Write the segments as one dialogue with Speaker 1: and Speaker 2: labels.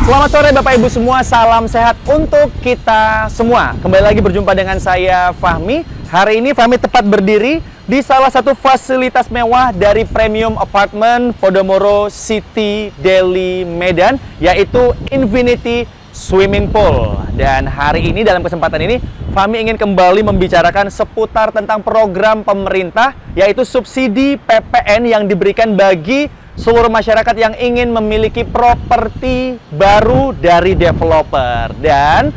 Speaker 1: Selamat sore Bapak Ibu semua, salam sehat untuk kita semua. Kembali lagi berjumpa dengan saya Fahmi. Hari ini Fahmi tepat berdiri di salah satu fasilitas mewah dari Premium Apartment Podomoro City Delhi Medan, yaitu Infinity Swimming Pool. Dan hari ini dalam kesempatan ini Fahmi ingin kembali membicarakan seputar tentang program pemerintah, yaitu subsidi PPN yang diberikan bagi seluruh masyarakat yang ingin memiliki properti baru dari developer. Dan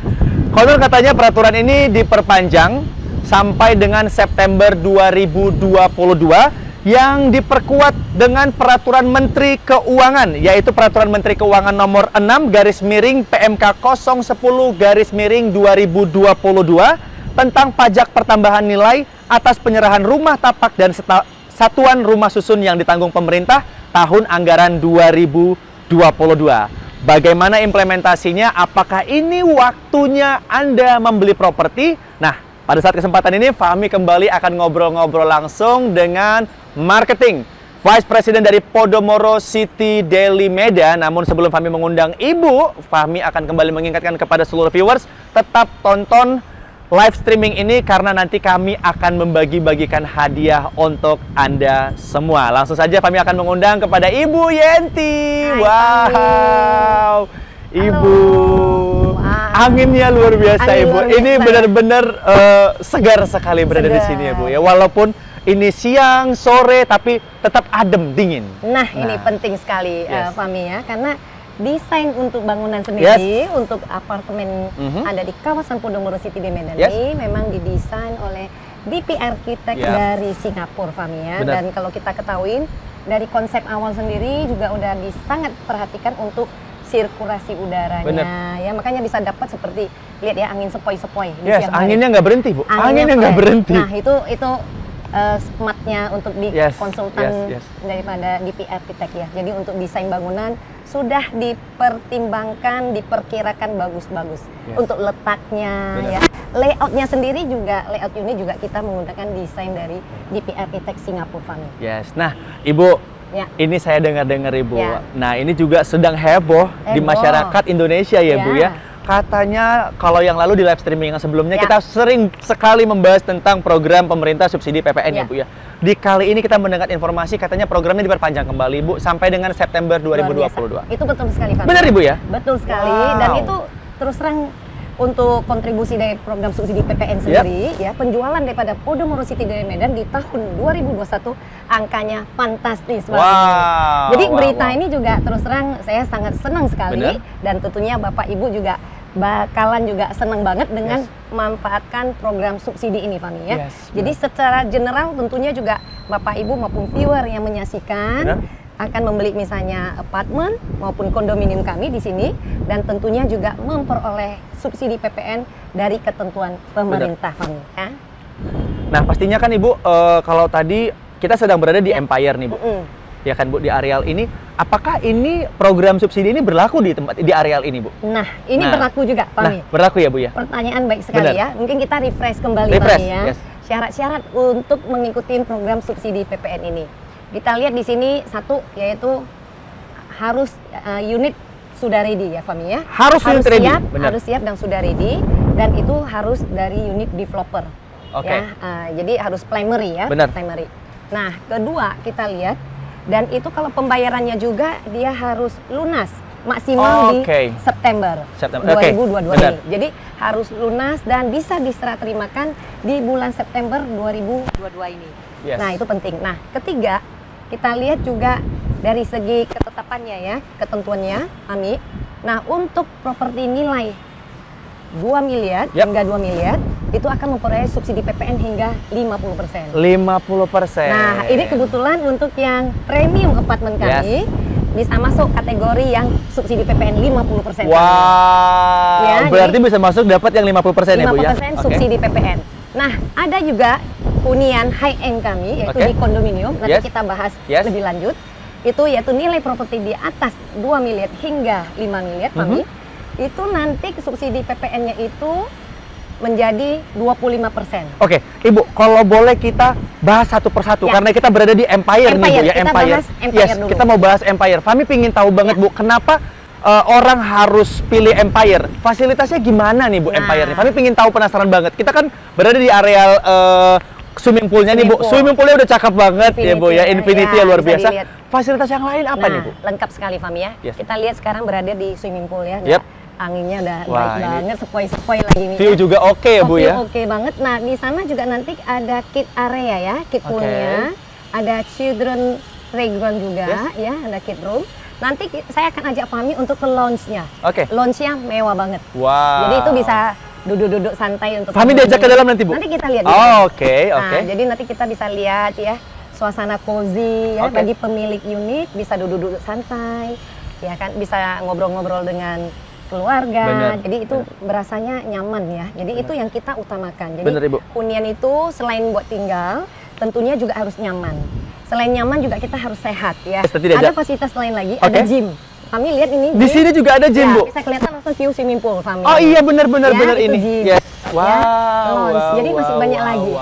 Speaker 1: konon katanya peraturan ini diperpanjang sampai dengan September 2022 yang diperkuat dengan peraturan Menteri Keuangan, yaitu peraturan Menteri Keuangan nomor 6/PMK 010/2022 tentang pajak pertambahan nilai atas penyerahan rumah tapak dan satuan rumah susun yang ditanggung pemerintah tahun anggaran 2022. Bagaimana implementasinya? Apakah ini waktunya Anda membeli properti? Nah, pada saat kesempatan ini Fahmi kembali akan ngobrol-ngobrol langsung dengan marketing Vice President dari Podomoro City Delhi Medan. Namun sebelum Fahmi mengundang Ibu, Fahmi akan kembali mengingatkan kepada seluruh viewers, tetap tonton live streaming ini karena nanti kami akan membagi-bagikan hadiah untuk Anda semua. Langsung saja kami akan mengundang kepada Ibu Yenti.
Speaker 2: Hai,
Speaker 1: wow, Ibu.
Speaker 2: Wow.
Speaker 1: Anginnya luar biasa,
Speaker 2: Angin
Speaker 1: Ibu.
Speaker 2: luar biasa.
Speaker 1: Ini benar-benar segar sekali berada di sini ya, Bu. Ya, walaupun ini siang, sore, tapi tetap adem, dingin.
Speaker 2: Nah, ini penting sekali,
Speaker 1: Yes.
Speaker 2: Fahmi ya, karena desain untuk bangunan sendiri, untuk apartemen ada di kawasan Podomoro City Delhi Medan ini memang didesain oleh DP Architect dari Singapura, Fahmi ya.
Speaker 1: Benar.
Speaker 2: Dan kalau kita ketahui dari konsep awal sendiri juga udah sangat perhatikan untuk sirkulasi udaranya.
Speaker 1: Benar.
Speaker 2: Ya, makanya bisa dapat seperti lihat ya, angin sepoi-sepoi di
Speaker 1: Yes,
Speaker 2: siang hari.
Speaker 1: anginnya nggak berhenti, Bu. Anginnya nggak berhenti.
Speaker 2: Nah, itu smartnya untuk di konsultan daripada DP Architect ya. Jadi untuk desain bangunan sudah dipertimbangkan, diperkirakan bagus-bagus untuk letaknya. Ya. Layoutnya sendiri juga, layout unit juga kita menggunakan desain dari DP Architect Singapura, Fahmi.
Speaker 1: Yes. Nah, Ibu, ini saya dengar-dengar Ibu. Nah, ini juga sedang heboh di masyarakat Indonesia ya, Bu ya. Katanya kalau yang lalu di live streaming yang sebelumnya kita sering sekali membahas tentang program pemerintah subsidi PPN ya, Bu ya. Di kali ini kita mendengar informasi katanya programnya diperpanjang kembali, Bu, sampai dengan September 2022.
Speaker 2: Itu betul sekali, Fahmi.
Speaker 1: Benar, Ibu ya?
Speaker 2: Betul sekali. Dan itu terus terang untuk kontribusi dari program subsidi PPN sendiri ya, penjualan daripada Podomoro City Delhi Medan di tahun 2021 angkanya fantastis banget. Jadi berita ini juga terus terang saya sangat senang sekali. Dan tentunya Bapak Ibu juga bakalan juga senang banget dengan memanfaatkan program subsidi ini, Fahmi ya. Jadi secara general tentunya juga Bapak Ibu maupun viewer yang menyaksikan akan membeli misalnya apartemen maupun kondominium kami di sini, dan tentunya juga memperoleh subsidi PPN dari ketentuan pemerintah, Fahmi ya.
Speaker 1: Nah, pastinya kan Ibu, kalau tadi kita sedang berada di Empire nih, Bu. Ya kan, Bu, di areal ini. Apakah ini program subsidi ini berlaku di areal ini, Bu?
Speaker 2: Nah, ini berlaku juga, Fahmi.
Speaker 1: Nah, berlaku ya, Bu ya?
Speaker 2: Pertanyaan baik sekali ya. Mungkin kita refresh kembali, Fahmi ya. Syarat-syarat untuk mengikuti program subsidi PPN ini. Kita lihat di sini satu, yaitu harus unit sudah ready ya, Fahmi ya. Harus ready. Harus siap dan sudah ready, dan itu harus dari unit developer. Ya. Jadi harus primary ya, primary. Nah, kedua kita lihat, dan itu kalau pembayarannya juga dia harus lunas maksimal di September 2022 ini. Jadi harus lunas dan bisa diserah terimakan di bulan September 2022 ini. Nah, itu penting. Nah, ketiga kita lihat juga dari segi ketetapannya ya, ketentuannya, Fahmi. Nah, untuk properti nilai 2 miliar hingga 2 miliar itu akan memperoleh subsidi PPN hingga 50%.
Speaker 1: 50%.
Speaker 2: Nah, ini kebetulan untuk yang premium apartemen kami bisa masuk kategori yang subsidi PPN 50%.
Speaker 1: Wow. Ya, berarti bisa masuk dapat yang 50% ya, Bu ya?
Speaker 2: 50% subsidi PPN. Nah, ada juga hunian high end kami yaitu di kondominium. Nanti kita bahas lebih lanjut. Itu yaitu nilai properti di atas 2 miliar hingga 5 miliar, Fahmi. Itu nanti subsidi PPN-nya itu menjadi 25%.
Speaker 1: Oke, Ibu, kalau boleh kita bahas satu persatu karena kita berada di Empire nih, Bu ya,
Speaker 2: Empire. Kita bahas Empire dulu.
Speaker 1: Kita mau bahas Empire. Fahmi pingin tahu banget, Bu, kenapa orang harus pilih Empire, fasilitasnya gimana nih Bu Empire nih? Kami pengen tahu, penasaran banget. Kita kan berada di areal swimming poolnya nih Bu. Swimming poolnya udah cakep banget ya Bu ya, Infinity ya, luar biasa. Dilihat. Fasilitas yang lain apa nih Bu?
Speaker 2: Lengkap sekali Fahmi ya.
Speaker 1: Yes.
Speaker 2: Kita lihat sekarang berada di swimming pool ya.
Speaker 1: Yep.
Speaker 2: Anginnya udah baik banget, sepoi-sepoi lagi nih.
Speaker 1: View juga oke ya Bu ya.
Speaker 2: Oke banget. Nah di sana juga nanti ada kid area ya, kid poolnya. Ada children playground juga ya, ada kid room. Nanti saya akan ajak Fahmi untuk ke lounge-nya. Lounge-nya mewah banget.
Speaker 1: Wow.
Speaker 2: Jadi itu bisa duduk-duduk santai untuk
Speaker 1: Fahmi diajak ke dalam nanti Bu?
Speaker 2: Nanti kita lihat.
Speaker 1: Oke.
Speaker 2: Jadi nanti kita bisa lihat ya suasana cozy ya, bagi pemilik unit bisa duduk-duduk santai, ya kan, bisa ngobrol-ngobrol dengan keluarga. Jadi itu berasanya nyaman ya. Jadi itu yang kita utamakan. Jadi hunian itu selain buat tinggal, tentunya juga harus nyaman. Selain nyaman juga kita harus sehat ya. Ada fasilitas lain lagi, ada gym. Kami lihat ini.
Speaker 1: Di sini juga ada gym, Bu.
Speaker 2: Bisa kelihatan langsung view swimming pool, Fahmi.
Speaker 1: Oh iya, benar ini.
Speaker 2: Gym.
Speaker 1: Yes.
Speaker 2: Jadi masih banyak lagi.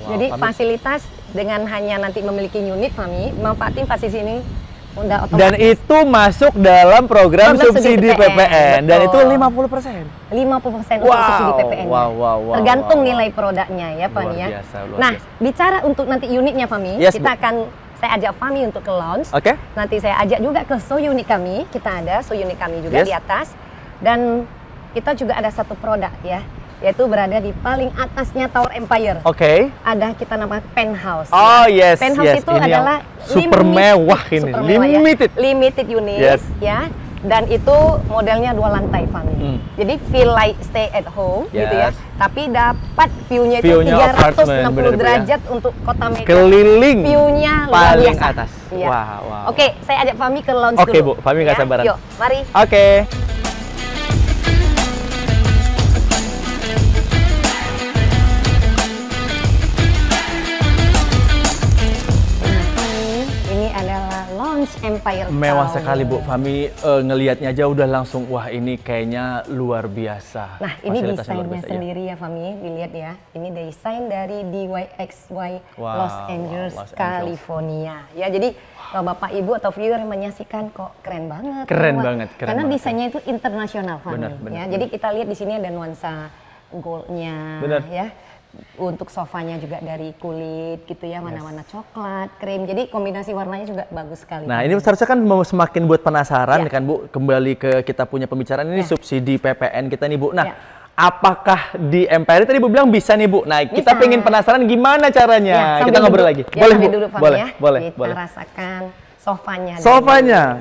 Speaker 2: Jadi fasilitas dengan hanya nanti memiliki unit, Fahmi, manfaatin fasilitas ini udah otomatis.
Speaker 1: Dan itu masuk dalam program subsidi PPN. Dan itu 50%.
Speaker 2: 50% untuk subsidi PPN. Tergantung nilai produknya ya, Fahmi ya. Nah, bicara untuk nanti unitnya, Fahmi, saya ajak Fahmi untuk ke lounge. Nanti saya ajak juga ke show unit kami. Kita ada show unit kami juga di atas. Dan kita juga ada satu produk ya, yaitu berada di paling atasnya Tower Empire. Ada kita nama penthouse. Penthouse itu ini adalah
Speaker 1: super mewah ini.
Speaker 2: Limited unit ya. Dan itu modelnya 2 lantai, Fahmi. Jadi feel like stay at home gitu ya. Tapi dapat view-nya itu 360 derajat untuk kota Medan.
Speaker 1: Keliling.
Speaker 2: View-nya luar biasa.
Speaker 1: Atas. Wow.
Speaker 2: Oke, saya ajak Fahmi ke lounge dulu.
Speaker 1: Oke, Bu. Fahmi nggak sabaran.
Speaker 2: Yuk, mari. Empire
Speaker 1: mewah sekali Bu. Fahmi ngelihatnya aja udah langsung wah ini kayaknya luar biasa.
Speaker 2: Nah ini desainnya sendiri ya Fahmi, dilihat ya. Ini desain dari DYXY Los Angeles, California. Ya jadi kalau Bapak Ibu atau viewer yang menyaksikan kok keren banget. Karena desainnya itu internasional Fahmi. Jadi kita lihat di sini ada nuansa goldnya ya. Untuk sofanya juga dari kulit gitu ya, warna-warna coklat, krim. Jadi kombinasi warnanya juga bagus sekali.
Speaker 1: Nah, ini seharusnya kan mau semakin buat penasaran kan Bu, kembali ke kita punya pembicaraan ini subsidi PPN kita nih Bu. Nah, apakah di Empire tadi Bu bilang bisa nih Bu? Nah, kita pengen penasaran gimana caranya. Kita ngobrol lagi. Boleh Bu? Boleh.
Speaker 2: Kita rasakan sofanya.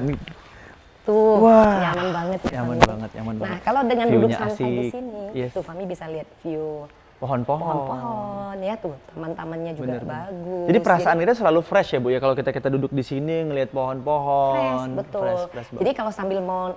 Speaker 2: Tuh, nyaman banget.
Speaker 1: Nyaman banget.
Speaker 2: Nah, kalau dengan duduk santai di sini, tuh Fahmi bisa lihat view pohon-pohon ya, tuh taman-tamannya juga bagus.
Speaker 1: Jadi perasaan kita selalu fresh ya Bu ya, kalau kita duduk di sini ngelihat pohon-pohon.
Speaker 2: Fresh. Jadi kalau sambil mau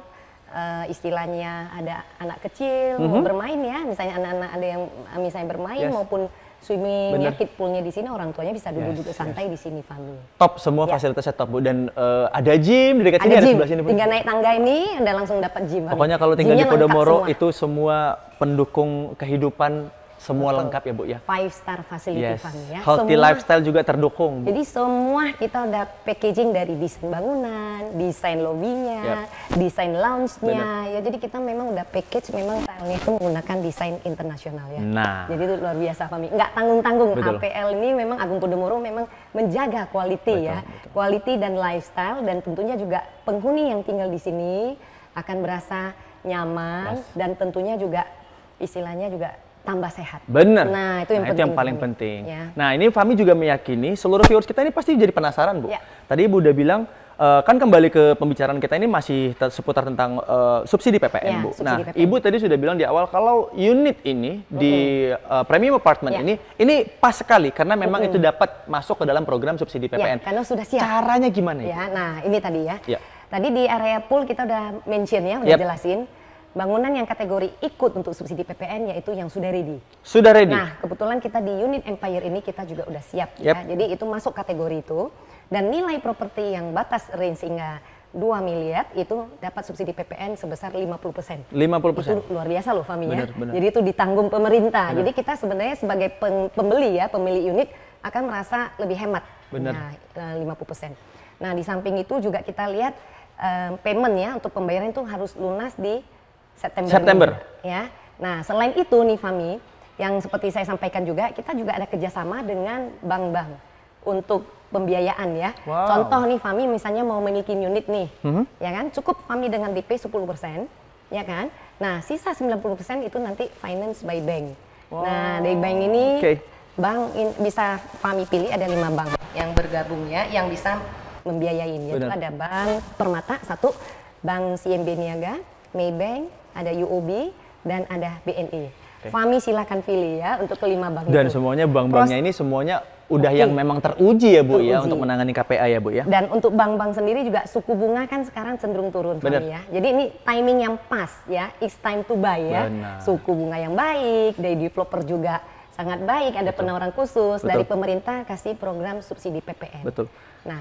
Speaker 2: istilahnya ada anak kecil mau bermain ya, misalnya anak-anak ada yang misalnya bermain maupun swimming ya, kid poolnya di sini, orang tuanya bisa duduk-duduk santai di sini Fahmi.
Speaker 1: Top semua fasilitasnya top Bu, dan ada gym di dekat sini, ada sebelah sini Bu.
Speaker 2: Tinggal naik tangga ini Anda langsung dapat gym.
Speaker 1: Pokoknya kalau tinggal di Podomoro itu semua pendukung kehidupan semua lengkap ya Bu ya.
Speaker 2: 5-star facility Fahmi ya.
Speaker 1: Healthy lifestyle juga terdukung Bu.
Speaker 2: Jadi semua kita udah packaging dari desain bangunan, desain lobbynya, desain lounge-nya ya. Jadi kita memang udah package, memang stylenya itu menggunakan desain internasional ya. Jadi itu luar biasa Fahmi. Nggak tanggung-tanggung. APL ini memang Agung Podomoro memang menjaga quality quality dan lifestyle, dan tentunya juga penghuni yang tinggal di sini akan berasa nyaman dan tentunya juga istilahnya juga tambah sehat. Nah, itu yang
Speaker 1: paling penting. Nah, ini Fahmi juga meyakini seluruh viewers kita ini pasti jadi penasaran, Bu. Tadi Ibu udah bilang, kan kembali ke pembicaraan kita ini masih seputar tentang subsidi PPN, Bu. Nah, Ibu tadi sudah bilang di awal kalau unit ini di premium apartment ini pas sekali karena memang itu dapat masuk ke dalam program subsidi PPN.
Speaker 2: Karena sudah siap.
Speaker 1: Caranya gimana ya?
Speaker 2: Nah, ini tadi ya. Tadi di area pool kita udah mention ya, udah jelasin. Bangunan yang kategori ikut untuk subsidi PPN yaitu yang sudah ready.
Speaker 1: Sudah ready.
Speaker 2: Nah, kebetulan kita di unit Empire ini kita juga udah siap ya. Jadi itu masuk kategori itu, dan nilai properti yang batas range hingga 2 miliar itu dapat subsidi PPN sebesar 50%. 50%. Itu luar biasa loh Fahmi ya. Jadi itu ditanggung pemerintah. Jadi kita sebenarnya sebagai pembeli ya, pemilik unit akan merasa lebih hemat. Nah, 50%. Nah, di samping itu juga kita lihat payment ya, untuk pembayaran itu harus lunas di September. Ya. Nah, selain itu nih Fahmi, yang seperti saya sampaikan juga, kita juga ada kerjasama dengan bank-bank untuk pembiayaan ya.
Speaker 1: Wow.
Speaker 2: Contoh nih Fahmi, misalnya mau memiliki unit nih, ya kan, cukup Fahmi dengan DP 10%, ya kan. Nah, sisa 90% itu nanti finance by bank. Wow. Nah, dari bank ini, bank bisa Fahmi pilih ada 5 bank yang bergabung ya, yang bisa membiayain. Yaitu ada Bank Permata, satu, Bank CIMB Niaga, Maybank, ada UOB, dan ada BNI. Fahmi silakan pilih ya untuk kelima bank
Speaker 1: dan
Speaker 2: itu.
Speaker 1: Semuanya bank-banknya ini semuanya udah yang memang teruji ya Bu ya untuk menangani KPA ya Bu ya.
Speaker 2: Dan untuk bank-bank sendiri juga suku bunga kan sekarang cenderung turun Fahmi ya. Jadi ini timing yang pas ya, it's time to buy ya. Suku bunga yang baik, dari developer juga sangat baik, ada penawaran khusus dari pemerintah kasih program subsidi PPN. Nah,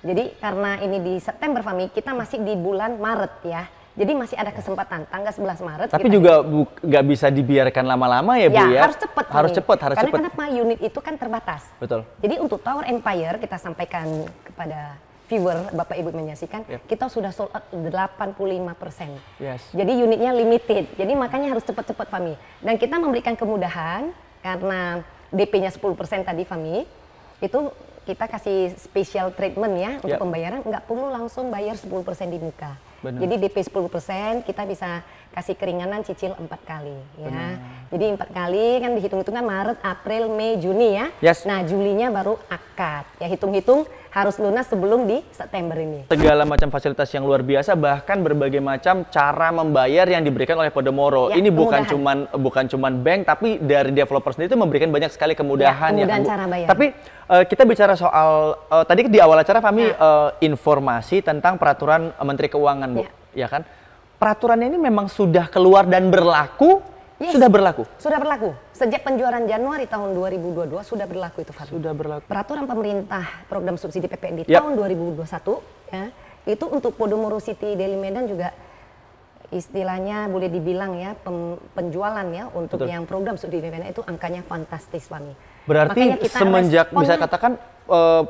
Speaker 2: jadi karena ini di September Fahmi, kita masih di bulan Maret ya. Jadi masih ada kesempatan tanggal 11 Maret.
Speaker 1: Tapi juga nggak bisa dibiarkan lama-lama ya Bu ya.
Speaker 2: Harus cepat.
Speaker 1: Harus cepat,
Speaker 2: Karena kenapa unit itu kan terbatas.
Speaker 1: Betul.
Speaker 2: Jadi untuk Tower Empire kita sampaikan kepada viewer, Bapak Ibu menyaksikan, kita sudah sold out 85%. Jadi unitnya limited. Jadi makanya harus cepat-cepat Fahmi. Dan kita memberikan kemudahan karena DP-nya 10% tadi Fahmi. Itu kita kasih special treatment ya untuk pembayaran, nggak perlu langsung bayar 10% di muka. Jadi DP 10% kita bisa kasih keringanan cicil 4 kali ya. Jadi 4 kali kan dihitung-hitungkan Maret, April, Mei, Juni ya. Nah, Julinya baru akad. Ya hitung-hitung harus lunas sebelum di September ini.
Speaker 1: Segala macam fasilitas yang luar biasa, bahkan berbagai macam cara membayar yang diberikan oleh Podomoro. Ini bukan cuman bank, tapi dari developer sendiri itu memberikan banyak sekali kemudahan ya.
Speaker 2: Cara bayar.
Speaker 1: Tapi kita bicara soal tadi di awal acara kami informasi tentang peraturan Menteri Keuangan Bu, ya kan? Peraturannya ini memang sudah keluar dan berlaku. Sudah berlaku? Sudah berlaku.
Speaker 2: Sejak penjualan Januari tahun 2022 sudah berlaku itu Fahmi.
Speaker 1: Sudah berlaku.
Speaker 2: Peraturan pemerintah program subsidi PPN di tahun 2021 ya, itu untuk Podomoro City Deli Medan juga istilahnya boleh dibilang ya penjualan ya untuk yang program subsidi PPN itu angkanya fantastis Fahmi.
Speaker 1: Berarti semenjak bisa katakan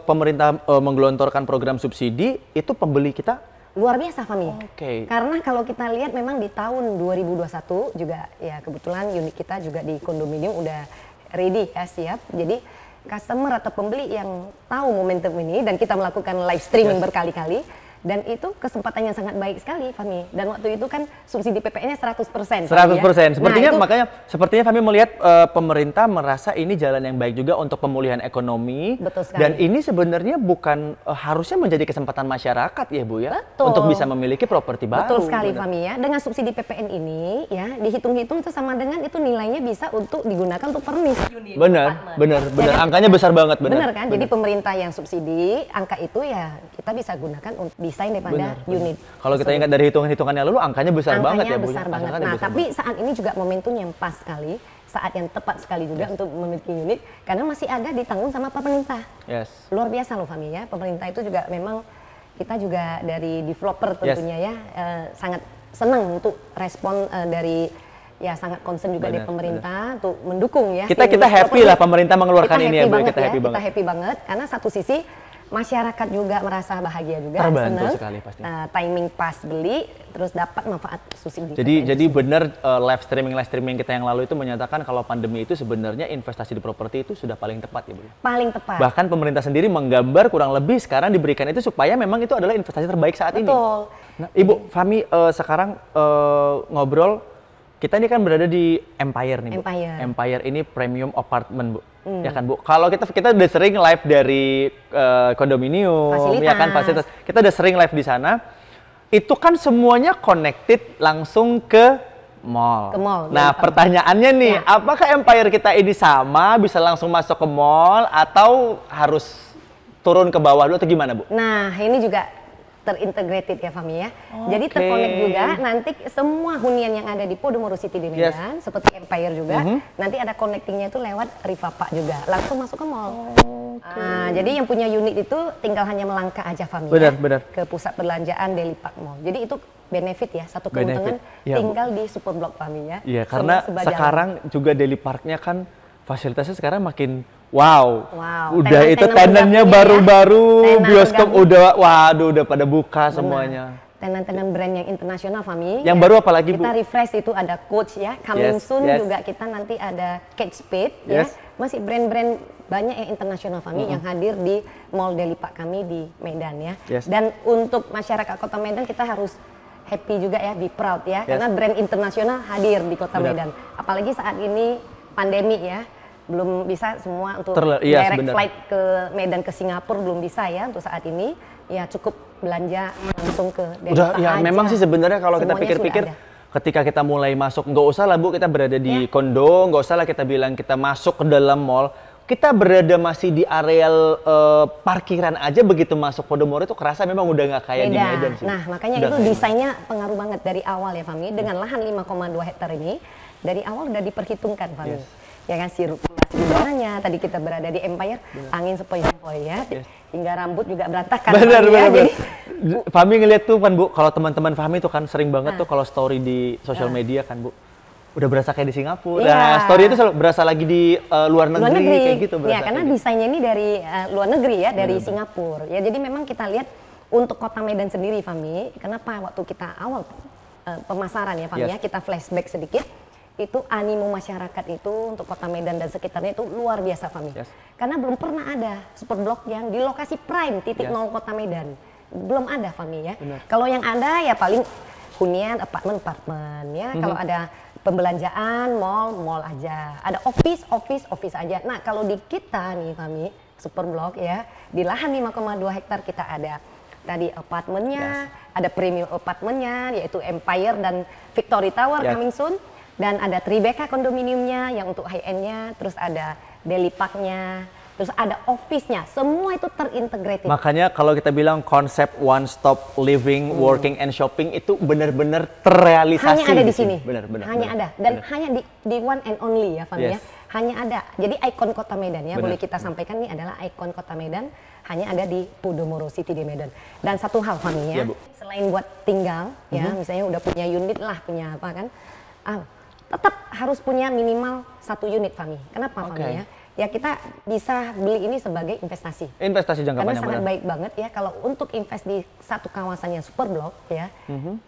Speaker 1: pemerintah menggelontorkan program subsidi, itu pembeli kita
Speaker 2: luar biasa Fahmi. Karena kalau kita lihat memang di tahun 2021 juga ya kebetulan unit kita juga di kondominium udah ready ya, siap. Jadi customer atau pembeli yang tahu momentum ini dan kita melakukan live streaming berkali-kali. Dan itu kesempatan yang sangat baik sekali Fahmi. Dan waktu itu kan subsidi PPN-nya 100%.
Speaker 1: 100%. Sepertinya sepertinya Fahmi melihat pemerintah merasa ini jalan yang baik juga untuk pemulihan ekonomi.
Speaker 2: Betul sekali.
Speaker 1: Dan ini sebenarnya bukan harusnya menjadi kesempatan masyarakat ya Bu ya. Untuk bisa memiliki properti baru.
Speaker 2: Betul sekali Fahmi ya. Dengan subsidi PPN ini ya dihitung-hitung itu sama dengan itu nilainya bisa untuk digunakan untuk furnish unit.
Speaker 1: Benar. Angkanya besar banget.
Speaker 2: Benar kan? Jadi pemerintah yang subsidi angka itu ya kita bisa gunakan untuk desain daripada unit.
Speaker 1: Kalau kita ingat dari hitungan-hitungan yang lalu, angkanya besar banget ya Bu.
Speaker 2: Besar banget. Nah, tapi saat ini juga momentum yang pas sekali, saat yang tepat sekali juga untuk memiliki unit, karena masih ada ditanggung sama pemerintah. Luar biasa loh Fahmi ya, pemerintah itu juga memang kita juga dari developer tentunya ya sangat senang untuk respon dari ya sangat concern juga dari pemerintah untuk mendukung ya.
Speaker 1: Kita happy lah pemerintah mengeluarkan ini ya Bu. Kita
Speaker 2: happy banget karena satu sisi masyarakat juga merasa bahagia juga,
Speaker 1: terbantu sekali pasti.
Speaker 2: Timing pas beli, terus dapat manfaat subsidi.
Speaker 1: Jadi benar live streaming kita yang lalu itu menyatakan kalau pandemi itu sebenarnya investasi di properti itu sudah paling tepat ya Bu.
Speaker 2: Paling tepat.
Speaker 1: Bahkan pemerintah sendiri menggambar kurang lebih sekarang diberikan itu supaya memang itu adalah investasi terbaik saat ini. Nah, Ibu Fahmi sekarang ngobrol. Kita ini kan berada di Empire nih Bu. Empire ini premium apartment Bu. Ya kan Bu. Kalau kita udah sering live dari kondominium, ya kan fasilitas. Kita udah sering live di sana. Itu kan semuanya connected langsung ke mall. Nah, pertanyaannya nih, apakah Empire kita ini sama bisa langsung masuk ke mall atau harus turun ke bawah dulu atau gimana Bu?
Speaker 2: Nah, ini juga terintegrated ya Fahmi ya. Jadi terkonek juga nanti semua hunian yang ada di Podomoro City di Medan seperti Empire juga nanti ada connectingnya itu lewat Rivapa juga langsung masuk ke mall. Jadi yang punya unit itu tinggal hanya melangkah aja Fahmi ke pusat perbelanjaan Deli Park Mall. Jadi itu benefit ya, satu keuntungan tinggal di Superblok Fahmi ya.
Speaker 1: Iya, karena sekarang juga Deli Parknya kan fasilitasnya sekarang makin udah itu tenannya baru-baru, bioskop udah pada buka semuanya.
Speaker 2: tenan-tenan brand yang internasional, Fahmi.
Speaker 1: Yang baru apa lagi, Bu?
Speaker 2: Kita refresh itu ada Coach ya, coming soon juga kita nanti ada Kate Spade ya. Masih brand-brand banyak yang internasional, Fahmi, yang hadir di Mall Delipak kami di Medan ya. Dan untuk masyarakat Kota Medan kita harus happy juga ya, be proud ya, karena brand internasional hadir di Kota Medan. Apalagi saat ini pandemi ya, belum bisa semua untuk direct flight ke Medan ke Singapura, belum bisa ya untuk saat ini. Ya cukup belanja langsung ke
Speaker 1: Udah ya aja. Memang sih sebenarnya kalau kita pikir-pikir ketika kita mulai masuk, nggak usah lah Bu kita berada di kondo, nggak usah lah kita bilang kita masuk ke dalam mall, kita berada masih di areal parkiran aja, begitu masuk Podomoro itu kerasa memang udah nggak kayak di Medan sih.
Speaker 2: Nah makanya udah itu desainnya pengaruh banget dari awal ya Fahmi, dengan lahan 5,2 hektar ini dari awal udah diperhitungkan Fahmi. Ya kan, sirkulasi udaranya, tadi kita berada di Empire, angin sepoi-sepoi ya, hingga rambut juga berantakan.
Speaker 1: Benar. Jadi Fahmi ngeliat tuh kan Bu, kalau teman-teman Fahmi tuh kan sering banget tuh kalau story di sosial media kan Bu, udah berasa kayak di Singapura. Nah, story itu selalu berasa lagi di luar negeri kayak gitu.
Speaker 2: Ya karena desainnya ini dari luar negeri ya, dari Singapura. Ya jadi memang kita lihat untuk Kota Medan sendiri Fahmi, kenapa waktu kita awal pemasaran ya Fahmi ya, kita flashback sedikit. Itu animo masyarakat itu untuk Kota Medan dan sekitarnya itu luar biasa Fahmi. Karena belum pernah ada superblok yang di lokasi prime titik nol Kota Medan. Belum ada Fahmi ya. Kalau yang ada ya paling hunian, apartemen ya. Kalau ada pembelanjaan, mall aja. Ada office aja. Nah kalau di kita nih Fahmi, superblok ya, di lahan 5,2 hektar kita ada tadi apartemennya, ada premium apartemennya yaitu Empire dan Victory Tower coming soon. Dan ada Tribeca kondominiumnya yang untuk high end-nya, terus ada Delipak-nya, terus ada office-nya, semua itu terintegrated.
Speaker 1: Makanya kalau kita bilang konsep one stop living, working and shopping itu benar-benar terrealisasi.
Speaker 2: Hanya ada di sini.
Speaker 1: Benar.
Speaker 2: Hanya ada dan hanya di one and only ya Fahmi ya. Hanya ada. Jadi ikon Kota Medan ya, boleh kita sampaikan ini adalah ikon Kota Medan, hanya ada di Podomoro City di Medan. Dan satu hal Fahmi ya, selain buat tinggal ya, misalnya udah punya unit lah, punya apa kan, tetap harus punya minimal 1 unit Fahmi. Kenapa Fahmi ya? Ya kita bisa beli ini sebagai investasi.
Speaker 1: Investasi jangka panjang.
Speaker 2: Karena sangat baik banget ya kalau untuk invest di satu kawasan yang super blok ya.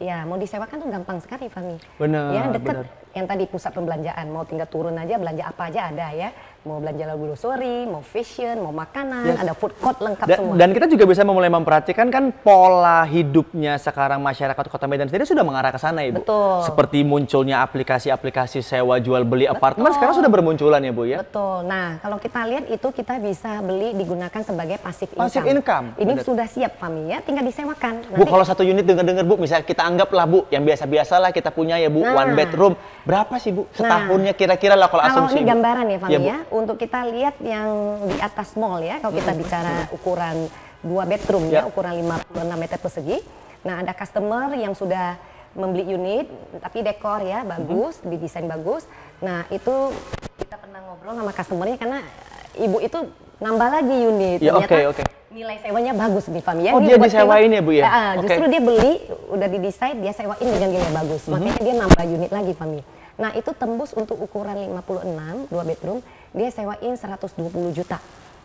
Speaker 2: Ya mau disewakan tuh gampang sekali Fahmi.
Speaker 1: Benar.
Speaker 2: Ya dekat yang tadi pusat pembelanjaan, mau tinggal turun aja belanja apa aja ada ya. Mau belanja grocery, mau fashion, mau makanan, ada food court lengkap semua.
Speaker 1: Dan kita juga bisa mulai memperhatikan kan pola hidupnya sekarang masyarakat Kota Medan sendiri sudah mengarah ke sana Ibu.
Speaker 2: Betul.
Speaker 1: Seperti munculnya aplikasi-aplikasi sewa jual beli apartemen sekarang sudah bermunculan ya Bu ya.
Speaker 2: Betul. Nah kalau kita lihat itu kita bisa beli digunakan sebagai passive income.
Speaker 1: Passive income.
Speaker 2: Ini sudah siap Fahmi ya, tinggal disewakan.
Speaker 1: Bu kalau 1 unit dengar-dengar Bu, misalnya kita anggaplah Bu yang biasa-biasa lah kita punya ya Bu, one bedroom. Berapa sih Bu setahunnya kira-kira lah kalau asumsi?
Speaker 2: Kalau ini gambaran ya Fahmi ya, untuk kita lihat yang di atas mall ya, kalau kita bicara ukuran 2 bedroom ya, ukuran 56 meter persegi. Nah ada customer yang sudah membeli unit, tapi dekor ya bagus, didesain bagus. Nah itu kita pernah ngobrol sama customernya karena ibu itu nambah lagi unit.
Speaker 1: Ya,
Speaker 2: ternyata nilai sewanya bagus nih Fahmi ya.
Speaker 1: Oh dia disewain ya Bu ya?
Speaker 2: Justru dia beli, udah didesain, dia sewain dengan nilai bagus. Makanya dia nambah unit lagi Fahmi. Nah itu tembus untuk ukuran 56, 2 bedroom, dia sewain 120 juta.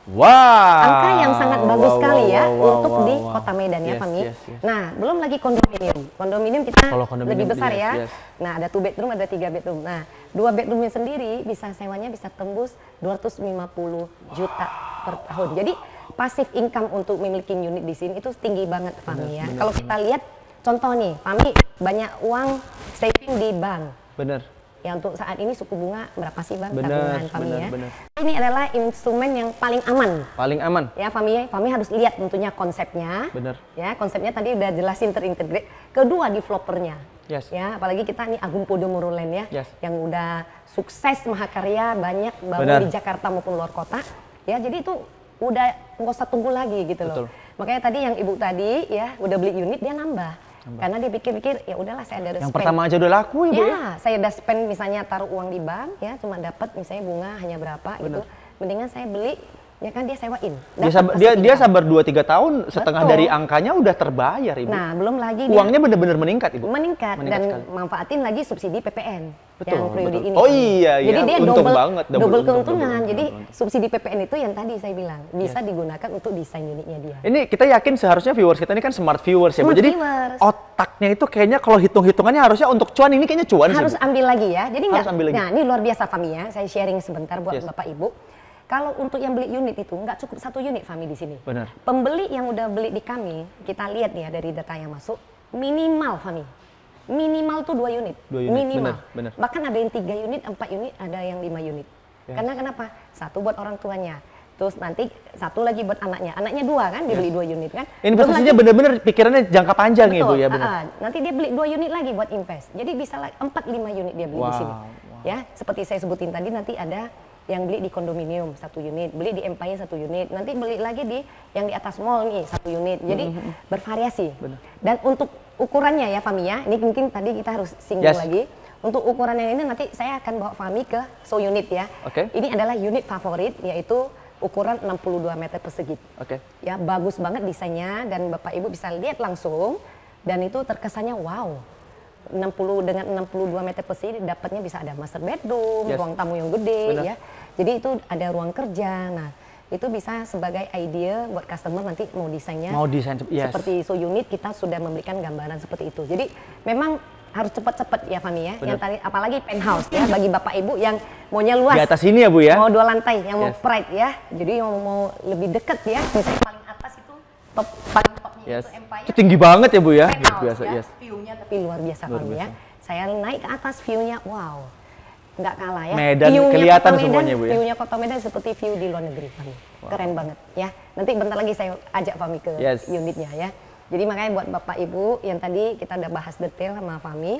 Speaker 1: Wow.
Speaker 2: Angka yang sangat bagus sekali ya untuk di Kota Medan ya Fahmi. Nah belum lagi kondominium. Kondominium kita lebih besar ya. Nah ada 2 bedroom, ada 3 bedroom. Nah 2 bedroomnya sendiri bisa sewanya bisa tembus 250 juta per tahun. Jadi passive income untuk memiliki unit di sini itu tinggi banget Fahmi ya. Kalau kita lihat contoh nih, Fahmi banyak uang saving di bank.
Speaker 1: Bener.
Speaker 2: Ya untuk saat ini suku bunga berapa sih Bang?
Speaker 1: Benar,
Speaker 2: Fahmi ya. Ini adalah instrumen yang paling aman.
Speaker 1: Paling aman.
Speaker 2: Ya Fahmi harus lihat tentunya konsepnya.
Speaker 1: Benar.
Speaker 2: Ya konsepnya tadi udah jelasin terintegrate. Kedua developernya. Ya apalagi kita nih Agung Podomoro Land ya, yang udah sukses mahakarya banyak bangun di Jakarta maupun luar kota. Ya jadi itu udah nggak usah tunggu lagi gitu loh. Makanya tadi yang ibu tadi ya udah beli unit dia nambah. Karena dia pikir-pikir ya udahlah saya ada
Speaker 1: yang spend. Pertama aja udah laku Ibu ya.
Speaker 2: Saya udah spend misalnya taruh uang di bank ya cuma dapat misalnya bunga hanya berapa gitu. Mendingan saya beli ya kan dia sewain.
Speaker 1: Dia sabar 2-3 tahun, setengah dari angkanya udah terbayar, Ibu.
Speaker 2: Nah, belum lagi
Speaker 1: uangnya benar-benar meningkat, Ibu.
Speaker 2: Meningkat dan sekali. Manfaatin lagi subsidi PPN.
Speaker 1: Betul,
Speaker 2: yang periode ini.
Speaker 1: Oh iya,
Speaker 2: jadi dia
Speaker 1: untung banget,
Speaker 2: double keuntungan. Jadi subsidi PPN itu yang tadi saya bilang bisa digunakan untuk desain unitnya dia.
Speaker 1: Ini kita yakin seharusnya viewers kita ini kan smart viewers ya, Bu. Jadi otaknya itu kayaknya kalau hitung-hitungannya harusnya untuk cuan, ini kayaknya cuan
Speaker 2: harus
Speaker 1: sih,
Speaker 2: ambil lagi ya. Jadi
Speaker 1: harus ambil lagi.
Speaker 2: Nah, ini luar biasa Fami ya. Saya sharing sebentar buat Bapak Ibu. Kalau untuk yang beli unit itu nggak cukup 1 unit Fami di sini.
Speaker 1: Benar.
Speaker 2: Pembeli yang udah beli di kami, kita lihat nih ya dari data yang masuk, minimal Fami. Minimal tuh 2 unit.
Speaker 1: 2 unit.
Speaker 2: Minimal.
Speaker 1: Benar.
Speaker 2: Bahkan ada yang 3 unit, 4 unit, ada yang 5 unit. Karena kenapa? 1 buat orang tuanya. Terus nanti 1 lagi buat anaknya. Anaknya 2 kan, dia beli 2 unit kan.
Speaker 1: Investasinya benar-benar pikirannya jangka panjang.
Speaker 2: Betul,
Speaker 1: ya, Bu ya. Benar.
Speaker 2: Nanti dia beli 2 unit lagi buat invest. Jadi bisa 4-5 unit dia beli di sini. Ya, seperti saya sebutin tadi nanti ada yang beli di kondominium 1 unit, beli di Empire 1 unit, nanti beli lagi di yang di atas mall nih 1 unit. Jadi bervariasi. Benar. Dan untuk ukurannya ya Fami ya, ini mungkin tadi kita harus singgung lagi. Untuk ukurannya ini nanti saya akan bawa Fami ke show unit ya. Ini adalah unit favorit, yaitu ukuran 62 meter persegi. Ya, bagus banget desainnya dan Bapak Ibu bisa lihat langsung dan itu terkesannya wow. 60 dengan 62 meter persegi dapatnya bisa ada master bedroom, ruang tamu yang gede ya. Jadi itu ada ruang kerja. Nah, itu bisa sebagai idea buat customer nanti mau desainnya. Seperti show unit kita sudah memberikan gambaran seperti itu. Jadi memang harus cepat-cepat ya Fami ya. Yang tadi apalagi penthouse ya bagi Bapak Ibu yang maunya luas.
Speaker 1: Di atas ini ya Bu ya.
Speaker 2: Mau 2 lantai, yang mau pride ya. Jadi yang mau lebih dekat ya. Misalnya paling atas itu paling topnya itu Empire.
Speaker 1: Itu tinggi banget ya Bu ya.
Speaker 2: Biasa ya. View-nya tapi luar biasa Fami ya. Saya naik ke atas view-nya wow. Nggak kalah ya.
Speaker 1: Medan kelihatan semuanya Bu ya.
Speaker 2: View-nya Kota Medan seperti view di luar negeri Fami. Keren banget ya. Nanti bentar lagi saya ajak Fami ke unitnya ya. Jadi makanya buat Bapak Ibu yang tadi kita udah bahas detail sama Fami,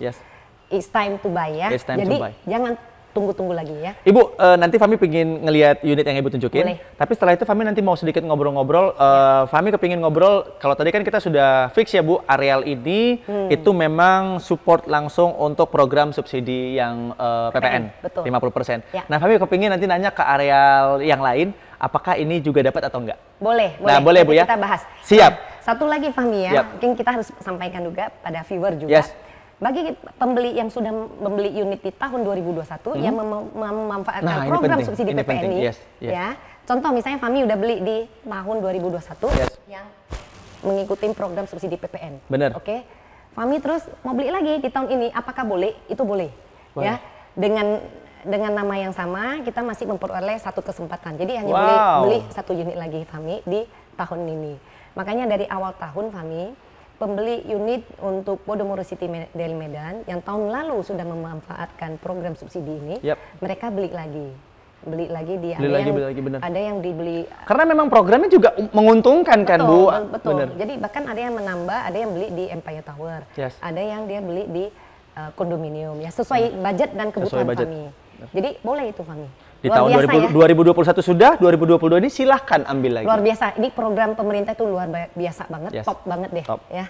Speaker 2: it's time to buy ya. Jadi jangan tunggu-tunggu lagi ya. Ibu,
Speaker 1: nanti Fami pengen ngelihat unit yang Ibu tunjukin. Boleh. Tapi setelah itu Fami nanti mau sedikit ngobrol-ngobrol. Fami kepingin ngobrol, kalau tadi kan kita sudah fix ya Bu, areal ini itu memang support langsung untuk program subsidi yang PPN, 50%. Nah Fami kepingin nanti nanya ke areal yang lain, apakah ini juga dapat atau enggak?
Speaker 2: Boleh.
Speaker 1: Nah, boleh Bu ya.
Speaker 2: Kita bahas.
Speaker 1: Siap.
Speaker 2: Satu lagi Fami ya, mungkin kita harus sampaikan juga pada viewer juga. Bagi pembeli yang sudah membeli unit di tahun 2021 yang memanfaatkan program subsidi PPN ini, ya. Contoh misalnya Fami udah beli di tahun 2021 yang mengikuti program subsidi PPN.
Speaker 1: Benar.
Speaker 2: Oke. Fami terus mau beli lagi di tahun ini, apakah boleh? Itu boleh. Ya. Dengan nama yang sama kita masih memperoleh 1 kesempatan. Jadi hanya boleh beli 1 unit lagi Fami di tahun ini. Makanya dari awal tahun Fami, pembeli unit untuk Podomoro City Del Medan yang tahun lalu sudah memanfaatkan program subsidi ini, mereka beli lagi di ada yang dibeli
Speaker 1: karena memang programnya juga menguntungkan kan Bu.
Speaker 2: Betul. Jadi bahkan ada yang menambah, ada yang beli di Empire Tower, ada yang dia beli di kondominium ya sesuai budget dan kebutuhan Fami. Jadi boleh itu Fami.
Speaker 1: Di tahun 2021 sudah, 2022 ini silahkan ambil lagi.
Speaker 2: Luar biasa, ini program pemerintah itu luar biasa banget, top banget deh. Ya.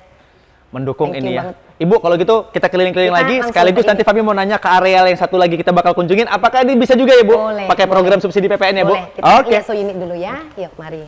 Speaker 1: Mendukung ini ya. Ibu kalau gitu kita keliling-keliling lagi, sekaligus nanti Fami mau nanya ke areal yang satu lagi kita bakal kunjungin, apakah ini bisa juga ya Bu? Pakai program subsidi PPN ya Bu?
Speaker 2: Boleh, kita lihat unit dulu ya, yuk mari.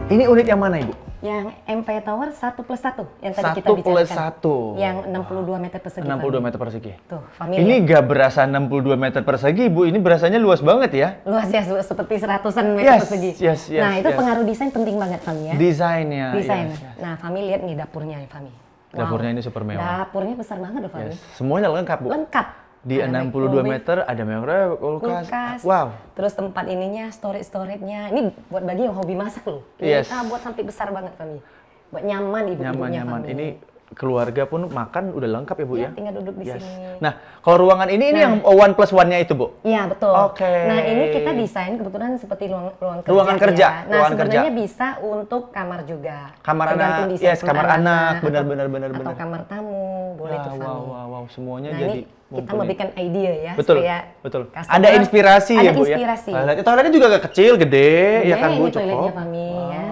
Speaker 1: Ini unit yang mana Ibu?
Speaker 2: Yang Empire Tower 1+1 yang tadi kita
Speaker 1: bicarakan. 1+1.
Speaker 2: Yang 62 meter persegi.
Speaker 1: 62 meter persegi.
Speaker 2: Tuh,
Speaker 1: ini nggak berasa 62 meter persegi Ibu, ini berasanya luas banget ya?
Speaker 2: Luas ya, seperti 100-an meter persegi. Nah, itu pengaruh desain penting banget Fami ya.
Speaker 1: Desainnya.
Speaker 2: Nah, Fami lihat nih dapurnya ya Fami.
Speaker 1: Dapurnya ini super mewah.
Speaker 2: Dapurnya besar banget loh Fami.
Speaker 1: Semuanya lengkap Bu.
Speaker 2: Lengkap.
Speaker 1: Di 62 meter ada kulkas. Wow.
Speaker 2: Terus tempat ininya, storage-nya. Ini buat bagi yang hobi masak loh.
Speaker 1: Yes.
Speaker 2: Kita buat sampai besar banget kami. Buat nyaman ibu-ibunya
Speaker 1: Nyaman.
Speaker 2: kami.
Speaker 1: Ini keluarga pun makan udah lengkap ya Bu ya?
Speaker 2: Tinggal duduk di sini.
Speaker 1: Nah, kalau ruangan ini yang 1+1-nya itu Bu?
Speaker 2: Iya, betul.
Speaker 1: Oke.
Speaker 2: Nah, ini kita desain kebetulan seperti ruangan kerja. Ya. Nah, sebenarnya bisa untuk kamar juga.
Speaker 1: Kamar anak, kamar anak, benar.
Speaker 2: Atau kamar tamu, boleh tuh Fami.
Speaker 1: Wow, semuanya
Speaker 2: nah,
Speaker 1: jadi
Speaker 2: kita memberikan ide ya.
Speaker 1: Betul. Ada inspirasi ya Bu ya? Toiletnya juga agak kecil, gede, ya kan Bu?
Speaker 2: Ini toiletnya Fami ya.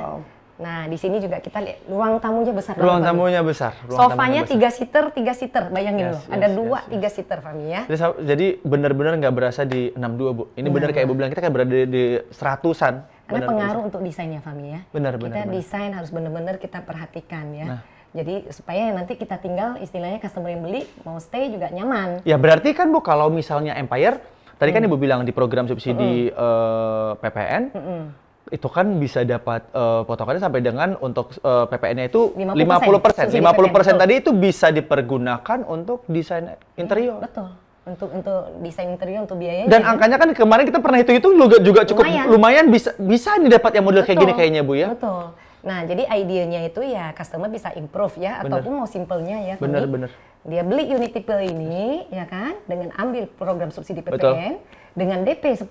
Speaker 2: Nah, di sini juga kita lihat ruang tamunya besar.
Speaker 1: Ruang tamunya besar.
Speaker 2: Sofanya 3 seater, bayangin loh. Ada 3 seater Fami ya.
Speaker 1: Jadi benar-benar nggak berasa di 62 Bu. Ini benar kayak Ibu bilang, kita kayak berada di 100-an.
Speaker 2: Karena pengaruh untuk desainnya Fami ya.
Speaker 1: Benar.
Speaker 2: Kita desain harus benar-benar kita perhatikan ya. Jadi supaya nanti kita tinggal istilahnya customer yang beli mau stay juga nyaman. Ya
Speaker 1: berarti kan Bu kalau misalnya Empire, tadi kan Ibu bilang di program subsidi PPN, itu kan bisa dapat potongannya sampai dengan untuk PPN-nya itu 50%. 50% tadi itu bisa dipergunakan untuk desain interior.
Speaker 2: Betul. Untuk desain interior, untuk biayanya.
Speaker 1: Dan angkanya kan kemarin kita pernah hitung juga cukup lumayan bisa nih dapat yang model kayak gini kayaknya Bu ya.
Speaker 2: Betul. Nah, jadi idenya itu ya customer bisa improve ya, ataupun mau simpelnya ya.
Speaker 1: Bener.
Speaker 2: Dia beli unit tipe ini, ya kan, dengan ambil program subsidi PPN, dengan DP 10%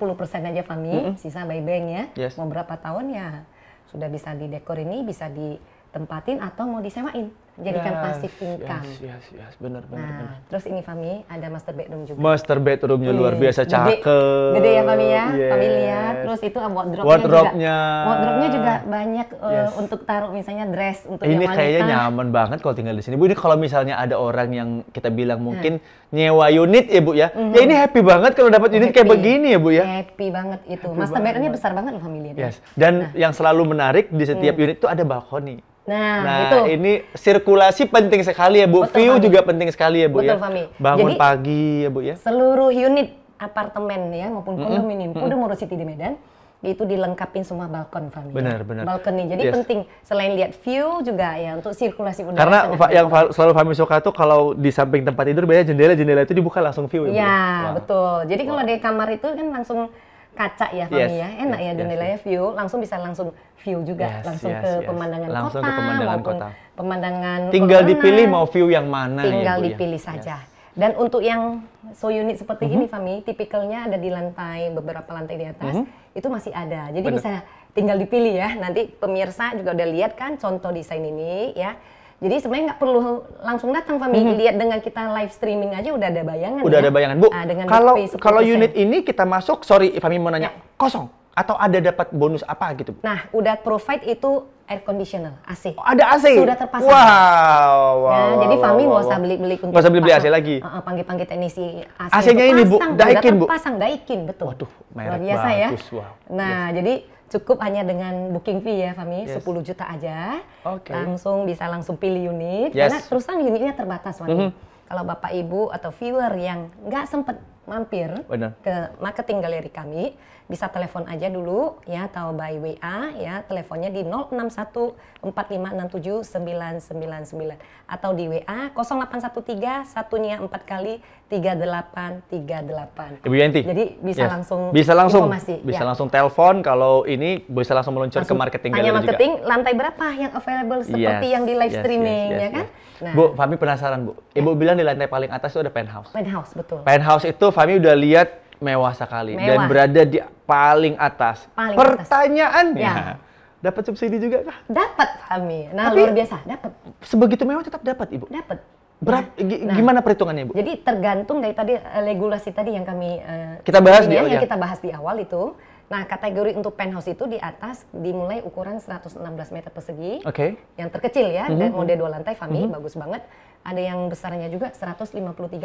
Speaker 2: aja Fami, sisa by bank ya, mau berapa tahun ya, sudah bisa didekor ini, bisa ditempatin atau mau disewain. Jadikan passive income.
Speaker 1: Yes, benar.
Speaker 2: Terus ini Fami, ada master bedroom juga.
Speaker 1: Master bedroomnya luar biasa cakep.
Speaker 2: Gede ya Fami ya, Fami lihat. Terus itu wardrobe-nya juga banyak untuk taruh misalnya dress untuk
Speaker 1: ini
Speaker 2: yang wanita.
Speaker 1: Kayaknya nyaman banget kalau tinggal di sini Bu. Ini kalau misalnya ada orang yang kita bilang mungkin nyewa unit ya Bu ya. Ya ini happy banget kalau dapat unit kayak begini ya Bu ya.
Speaker 2: Happy banget itu. Master bedroomnya besar banget loh Fami lihat.
Speaker 1: Yes. Dan yang selalu menarik di setiap unit itu ada balkoni.
Speaker 2: Nah, itu.
Speaker 1: Ini sirkulasi penting sekali ya Bu.
Speaker 2: Betul,
Speaker 1: view
Speaker 2: Fami.
Speaker 1: juga penting sekali ya Bu.
Speaker 2: Betul,
Speaker 1: ya.
Speaker 2: Fami.
Speaker 1: Bangun
Speaker 2: Jadi,
Speaker 1: pagi ya Bu ya.
Speaker 2: Seluruh unit apartemen ya maupun kondominium Podomoro City di Medan itu dilengkapin semua balkon Fami.
Speaker 1: Benar.
Speaker 2: Balkoni. Jadi penting selain lihat view juga ya untuk sirkulasi udara.
Speaker 1: Karena yang selalu Fami suka tuh kalau di samping tempat tidur biasanya jendela itu dibuka langsung view ya Bu.
Speaker 2: Iya, betul. Jadi kalau di kamar itu kan langsung kaca ya Fami ya. Enak ya jendelanya view, langsung view juga langsung ke pemandangan
Speaker 1: langsung
Speaker 2: kota
Speaker 1: ke pemandangan
Speaker 2: maupun
Speaker 1: kota.
Speaker 2: Pemandangan
Speaker 1: tinggal dipilih mau view yang mana
Speaker 2: tinggal
Speaker 1: ya, Bu,
Speaker 2: dipilih saja. Dan untuk yang unit seperti ini Fami, tipikalnya ada di lantai beberapa lantai di atas itu masih ada. Jadi bisa tinggal dipilih ya. Nanti pemirsa juga udah lihat kan contoh desain ini ya. Jadi sebenarnya nggak perlu langsung datang Fami, lihat dengan kita live streaming aja udah ada bayangan.
Speaker 1: Udah ada bayangan Bu. Kalau unit ini kita masuk, sorry Fami mau nanya, kosong atau ada dapat bonus apa gitu?
Speaker 2: Nah, udah provide itu air conditioner, AC.
Speaker 1: Ada AC?
Speaker 2: Sudah terpasang.
Speaker 1: Wow.
Speaker 2: Jadi Fami nggak usah beli-beli untuk
Speaker 1: nggak usah beli AC lagi.
Speaker 2: Panggil-panggil teknisi AC.
Speaker 1: AC-nya ini Bu, Daikin Bu.
Speaker 2: Terpasang Daikin, betul.
Speaker 1: Waduh,
Speaker 2: luar biasa ya. Nah, jadi cukup hanya dengan booking fee ya Fami, 10 juta aja. Langsung pilih unit. Karena terus terang unitnya terbatas Fami. Kalau Bapak Ibu atau viewer yang nggak sempat mampir ke marketing galeri kami, bisa telepon aja dulu ya atau by WA ya, teleponnya di 061 4567 999 atau di WA 0813 satunya 4 kali 3838.
Speaker 1: Ibu Yanti.
Speaker 2: Jadi bisa langsung informasi.
Speaker 1: Bisa langsung telepon kalau ini bisa langsung meluncur ke marketing galeri juga.
Speaker 2: Marketing lantai berapa yang available seperti yang di live streaming ya kan?
Speaker 1: Nah. Bu, Fami penasaran Bu. Ibu bilang di lantai paling atas itu ada penthouse.
Speaker 2: Penthouse, betul.
Speaker 1: Penthouse itu Fami udah lihat mewah sekali dan berada di paling atas. Pertanyaannya, dapat subsidi juga kah?
Speaker 2: Dapat Fami. Nah, luar biasa, dapat.
Speaker 1: Sebegitu mewah tetap dapat Ibu?
Speaker 2: Dapat.
Speaker 1: Gimana perhitungannya Bu?
Speaker 2: Jadi tergantung dari tadi regulasi tadi yang kami
Speaker 1: kita bahas
Speaker 2: kita bahas di awal itu. Nah, kategori untuk penthouse itu di atas dimulai ukuran 116 meter persegi. Yang terkecil ya, dan mode 2 lantai Fami, bagus banget. Ada yang besarnya juga 153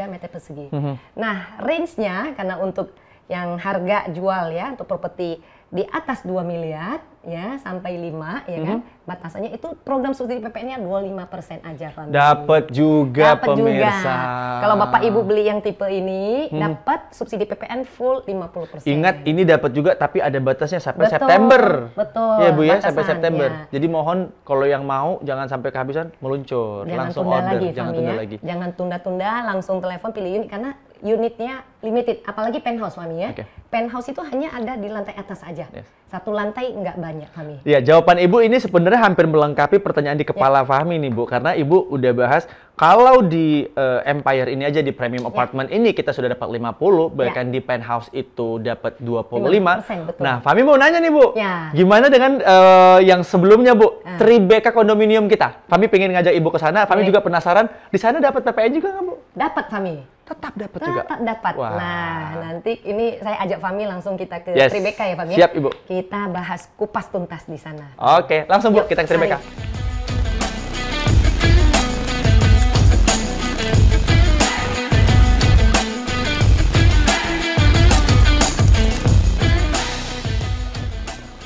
Speaker 2: meter persegi. Nah, range-nya karena untuk yang harga jual ya, untuk properti di atas 2 miliar ya sampai 5 ya kan. Batasannya itu program subsidi PPN-nya 25% aja Fami.
Speaker 1: Dapat juga pemirsa.
Speaker 2: Kalau Bapak Ibu beli yang tipe ini dapat subsidi PPN full 50%.
Speaker 1: Ingat ini dapat juga tapi ada batasnya sampai September.
Speaker 2: Betul.
Speaker 1: Ya Bu ya, sampai September. Jadi mohon kalau yang mau jangan sampai kehabisan meluncur, langsung order, jangan tunda lagi.
Speaker 2: Jangan tunda-tunda, langsung telepon pilih unit karena unitnya limited, apalagi penthouse Fahmi ya.
Speaker 1: Okay.
Speaker 2: Penthouse itu hanya ada di lantai atas aja.
Speaker 1: Yes.
Speaker 2: Satu lantai nggak banyak Fahmi.
Speaker 1: Ya, jawaban Ibu ini sebenarnya hampir melengkapi pertanyaan di kepala Fahmi nih Bu, karena Ibu udah bahas kalau di Empire ini aja di premium apartment ini kita sudah dapat 50, bahkan di penthouse itu dapat 25.
Speaker 2: Betul.
Speaker 1: Nah, Fahmi mau nanya nih Bu, gimana dengan yang sebelumnya Bu, Tribeca kondominium kita? Fahmi pengen ngajak Ibu ke sana, Fahmi juga penasaran, di sana dapat PPN juga nggak Bu?
Speaker 2: Dapat Fahmi.
Speaker 1: Tetap dapat juga?
Speaker 2: Tetap dapat.
Speaker 1: Wah.
Speaker 2: Nah, nanti ini saya ajak Fahmi langsung kita ke Tribeca ya Fahmi.
Speaker 1: Siap Ibu.
Speaker 2: Kita bahas kupas tuntas di sana.
Speaker 1: Oke, langsung Bu, kita ke Tribeca.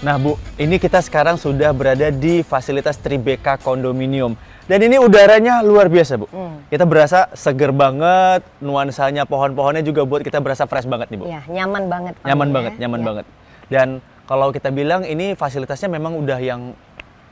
Speaker 1: Nah Bu, ini kita sekarang sudah berada di fasilitas Tribeca Kondominium. Dan ini udaranya luar biasa Bu. Kita berasa seger banget, nuansanya pohon-pohonnya juga buat kita berasa fresh banget nih Bu.
Speaker 2: Ya, nyaman banget.
Speaker 1: Nyaman banget, nyaman banget. Dan kalau kita bilang ini fasilitasnya memang udah yang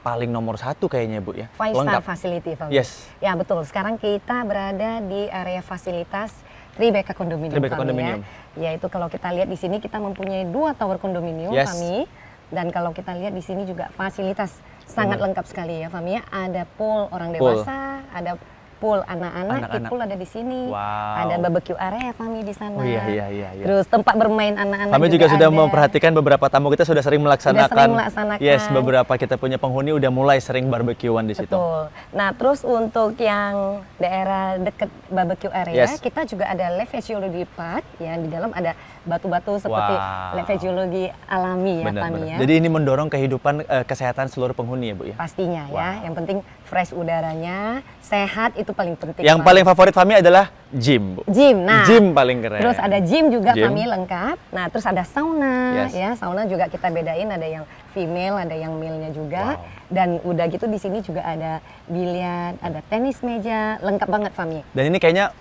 Speaker 1: paling nomor 1 kayaknya Bu ya.
Speaker 2: 5-star facility Fahmi.
Speaker 1: Yes.
Speaker 2: Ya betul, sekarang kita berada di area fasilitas Tribeca Kondominium.
Speaker 1: Tribeca Kondominium.
Speaker 2: Ya. Yaitu kalau kita lihat di sini kita mempunyai 2 tower kondominium Fahmi. Dan kalau kita lihat di sini juga fasilitas sangat lengkap sekali ya Fahmi ya. Ada pool orang dewasa, ada pool anak-anak, pool ada di sini. Ada barbecue area Fahmi di sana.
Speaker 1: Oh iya.
Speaker 2: Terus tempat bermain anak-anak
Speaker 1: kami juga sudah memperhatikan beberapa tamu kita sudah sering melaksanakan. Yes, beberapa kita punya penghuni udah mulai sering barbekyuan di situ.
Speaker 2: Betul. Nah, terus untuk yang daerah dekat barbecue area, kita juga ada Lefegiology Park ya, di dalam ada batu-batu seperti lefegiologi alami ya Fahmi ya.
Speaker 1: Jadi ini mendorong kehidupan kesehatan seluruh penghuni ya Bu ya.
Speaker 2: Pastinya ya. Yang penting fresh udaranya, sehat itu paling penting.
Speaker 1: Yang paling favorit Fahmi adalah gym Bu.
Speaker 2: Gym. Nah,
Speaker 1: gym paling keren.
Speaker 2: Terus ada gym juga Fahmi lengkap. Nah, terus ada sauna ya. Sauna juga kita bedain, ada yang female, ada yang male-nya juga. Dan udah gitu di sini juga ada biliar, ada tenis meja, lengkap banget Fahmi.
Speaker 1: Dan ini kayaknya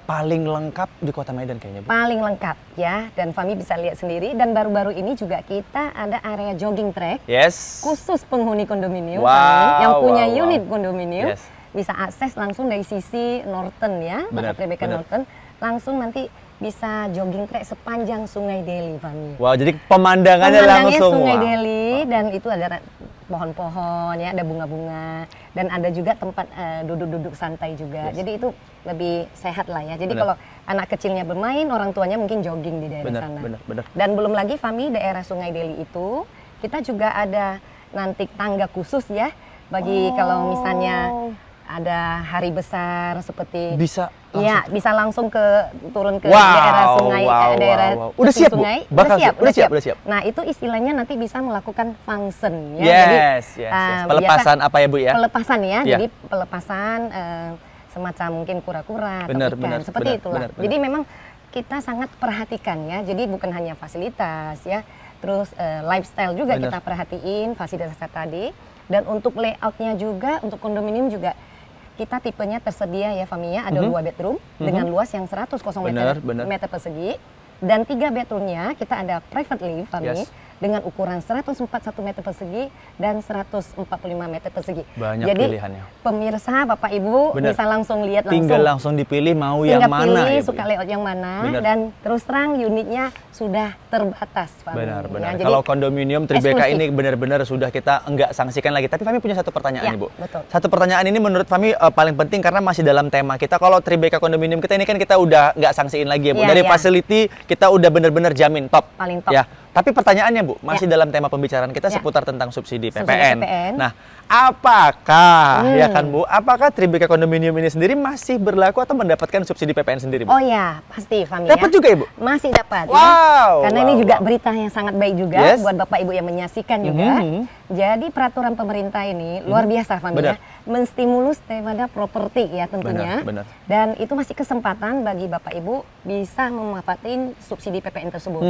Speaker 1: paling lengkap di Kota Medan kayaknya Bu.
Speaker 2: Paling lengkap ya, dan Fahmi bisa lihat sendiri. Dan baru-baru ini juga kita ada area jogging track khusus penghuni kondominium yang punya unit kondominium. Bisa akses langsung dari sisi Norton ya, Tribeca Norton, langsung nanti bisa jogging track sepanjang Sungai Deli Fahmi.
Speaker 1: Wow, jadi pemandangannya langsung
Speaker 2: Sungai Deli dan itu ada pohon-pohon ya, ada bunga-bunga dan ada juga tempat duduk-duduk santai juga. Jadi itu lebih sehat lah ya. Jadi kalau anak kecilnya bermain, orang tuanya mungkin jogging di daerah sana. Dan belum lagi Fahmi, daerah Sungai Deli itu kita juga ada nanti tangga khusus ya bagi kalau misalnya ada hari besar seperti
Speaker 1: bisa
Speaker 2: langsung turun ke daerah sungai, daerah
Speaker 1: udah siap
Speaker 2: sungai.
Speaker 1: Bu? Udah siap.
Speaker 2: Nah, itu istilahnya nanti bisa melakukan function ya.
Speaker 1: Jadi pelepasan apa ya Bu ya?
Speaker 2: Pelepasan ya. Jadi pelepasan semacam mungkin kura-kura atau ikan seperti itulah. Jadi memang kita sangat perhatikan ya. Jadi bukan hanya fasilitas ya. Terus lifestyle juga kita perhatiin, fasilitas tadi. Dan untuk layoutnya juga, untuk kondominium juga kita tipenya tersedia ya Fahmi ya, ada 2 bedroom dengan luas yang 100 meter persegi, dan 3 bedroomnya kita ada private lift Fahmi dengan ukuran 141 meter persegi dan 145 meter persegi.
Speaker 1: Banyak
Speaker 2: jadi
Speaker 1: pilihannya.
Speaker 2: Pemirsa Bapak Ibu bisa langsung lihat
Speaker 1: tinggal langsung dipilih mau yang mana
Speaker 2: pilih, suka layout yang mana. Dan terus terang unitnya sudah terbatas Fahmi.
Speaker 1: Benar. Kalau kondominium Tribeca ini benar-benar sudah kita enggak sanksikan lagi. Tapi Fahmi punya satu pertanyaan nih Bu. Satu pertanyaan ini menurut Fahmi paling penting karena masih dalam tema kita. Kalau Tribeca kondominium kita ini kan kita udah nggak sanksiin lagi ya Bu. Dari facility kita udah benar-benar jamin top.
Speaker 2: Paling top.
Speaker 1: Ya. Tapi pertanyaannya Bu, masih dalam tema pembicaraan kita seputar tentang subsidi PPN. Nah, apakah ya kan Bu, apakah Tribeca kondominium ini sendiri masih berlaku atau mendapatkan subsidi PPN sendiri Bu?
Speaker 2: Oh ya, pasti Fahmi
Speaker 1: dapat juga ya Bu?
Speaker 2: Masih dapat ya. Karena ini juga berita yang sangat baik juga buat Bapak Ibu yang menyaksikan juga. Jadi peraturan pemerintah ini luar biasa Fahmi ya, menstimulus daripada properti ya tentunya. Dan itu masih kesempatan bagi Bapak Ibu bisa memanfaatin subsidi PPN tersebut.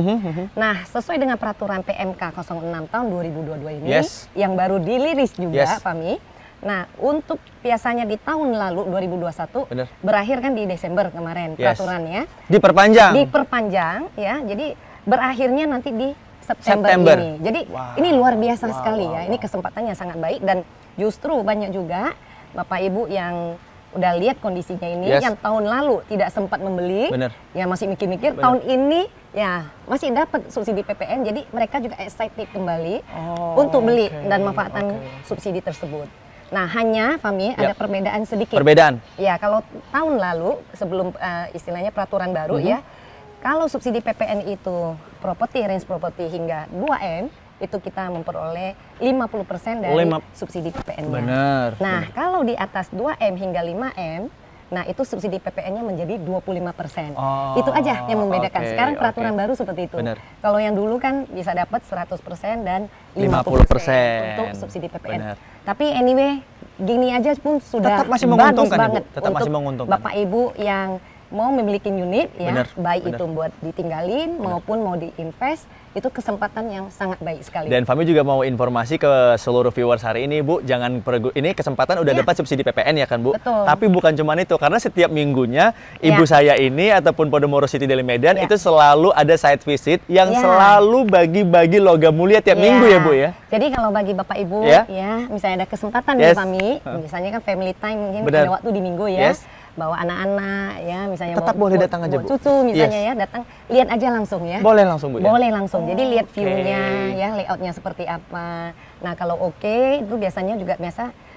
Speaker 2: Nah, sesuai dengan peraturan PMK 06 tahun 2022 ini yang baru diliris juga Fahmi. Nah, untuk biasanya di tahun lalu 2021 berakhir kan di Desember kemarin peraturannya. Diperpanjang ya. Jadi berakhirnya nanti di September ini. Jadi ini luar biasa sekali ya. Ini kesempatannya sangat baik dan justru banyak juga Bapak Ibu yang udah lihat kondisinya ini, yang tahun lalu tidak sempat membeli, ya masih mikir-mikir, tahun ini ya masih dapat subsidi PPN, jadi mereka juga excited kembali untuk beli dan memanfaatkan subsidi tersebut. Nah, hanya Fahmi ada perbedaan sedikit. Perbedaan? Ya, kalau tahun lalu sebelum istilahnya peraturan baru ya, kalau subsidi PPN itu range properti hingga 2M, itu kita memperoleh 50% dari subsidi PPN-nya. Nah, kalau di atas 2M hingga 5M, nah itu subsidi PPN-nya menjadi 25%. Itu aja yang membedakan. Sekarang peraturan baru seperti itu. Kalau yang dulu kan bisa dapat 100% dan 50% untuk subsidi PPN. Tapi anyway, gini aja pun sudah bagus banget untuk Bapak Ibu yang mau memiliki unit ya, baik itu buat ditinggalin maupun mau diinvest, itu kesempatan yang sangat baik sekali. Dan Fahmi juga mau informasi ke seluruh viewers hari ini, Bu, jangan ini kesempatan udah dapat subsidi PPN ya kan, Bu? Betul. Tapi bukan cuma itu, karena setiap minggunya ibu saya ini ataupun Podomoro City Daily Medan itu selalu ada site visit yang selalu bagi-bagi logam mulia tiap minggu ya, Bu ya. Jadi kalau bagi Bapak Ibu ya, misalnya ada kesempatan nih Fahmi, misalnya kan family time mungkin ada waktu di minggu ya. Bawa anak-anak ya, misalnya tetap boleh datang aja, Bu. Cucu misalnya ya, datang lihat aja langsung ya. Boleh langsung, Bu. Boleh langsung. Jadi lihat view-nya ya, layoutnya seperti apa. Nah, kalau itu biasanya juga